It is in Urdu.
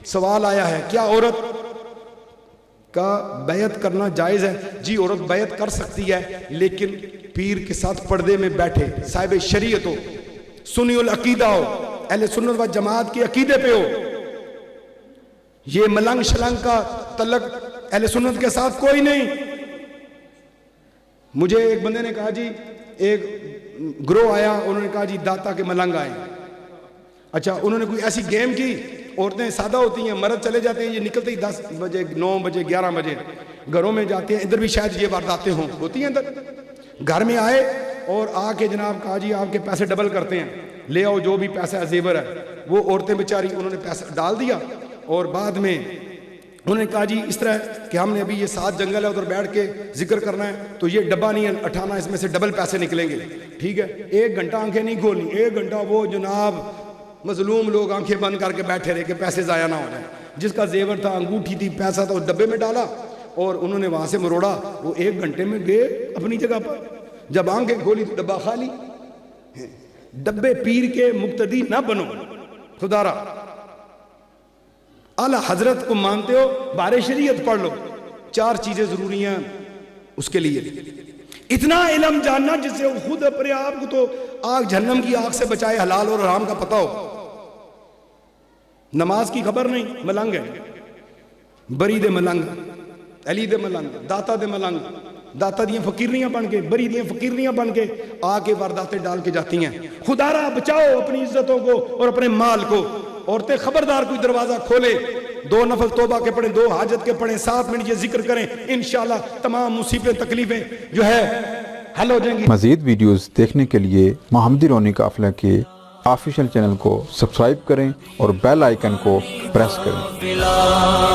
سوال آیا ہے کیا عورت کا بیعت کرنا جائز ہے؟ جی عورت بیعت کر سکتی ہے، لیکن پیر کے ساتھ پردے میں بیٹھے، صاحب شریعت ہو، سنی العقیدہ ہو، اہل سنت و جماعت کے عقیدے پہ ہو. یہ ملنگ شلنگ کا تعلق اہل سنت کے ساتھ کوئی نہیں. مجھے ایک بندے نے کہا جی ایک گروہ آیا، انہوں نے کہا جی داتا کے ملنگ آئے. اچھا انہوں نے کوئی ایسی گیم کی، عورتیں سادہ ہوتی ہیں، مرد چلے جاتے ہیں، یہ نکلتے ہی 10 بجے 9 بجے 11 بجے گھروں میں جاتے ہیں. ادھر بھی شاید یہ وارداتیں ہوتی ہیں. ادھر گھر میں آئے اور آ کے جناب کہا جی آپ کے پیسے ڈبل کرتے ہیں، لے آؤ جو بھی پیسہ زیور ہے. وہ عورتیں بیچاری انہوں نے پیسہ ڈال دیا، اور بعد میں انہوں نے کہا جی اس طرح کہ ہم نے ابھی یہ 7 جنگل ہے ادھر بیٹھ کے ذکر کرنا ہے، تو یہ ڈبہ نہیں اٹھانا، اس میں سے ڈبل پیسے نکلیں گے. ٹھیک ہے، 1 گھنٹہ آنکھیں نہیں کھولنی، 1 گھنٹہ وہ جناب مظلوم لوگ آنکھیں بند کر کے بیٹھے رہے کہ پیسے ضائع نہ ہو جائیں. جس کا زیور تھا، انگوٹھی تھی، پیسہ تھا، اس ڈبے میں ڈالا اور انہوں نے وہاں سے مروڑا. وہ 1 گھنٹے میں گئے اپنی جگہ پر. جب آنکھیں کھولی تو ڈبہ خالی. ڈبے پیر کے مقتدی نہ بنو. خدا را اعلی حضرت کو مانتے ہو، بارے شریعت پڑھ لو. 4 چیزیں ضروری ہیں اس کے لیے. اتنا علم جاننا جس سے خود اپنے آپ کو تو آگ جہنم کی آگ سے بچائے، حلال اور حرام کا پتہ ہو. نماز کی خبر نہیں، ملنگ ہے. بری دے ملنگ، علی دے ملنگ، داتا دے ملنگ. داتا دیاں فقیرنیاں بن کے، بری دیاں فقیرنیاں بن کے آ کے وارداتیں ڈال کے جاتی ہیں. خدا را بچاؤ اپنی عزتوں کو اور اپنے مال کو. عورتیں خبردار کوئی دروازہ کھولے، 2 نفل توبہ کے پڑھیں، 2 حاجت کے پڑھیں، 7 منٹ یہ ذکر کریں، انشاءاللہ تمام مصیبتیں تکلیفیں جو ہے حل ہو جائیں گی. مزید ویڈیوز دیکھنے کے لیے محمدی رونی قافلہ کے آفیشیل چینل کو سبسکرائب کریں اور بیل آئیکن کو پریس کریں.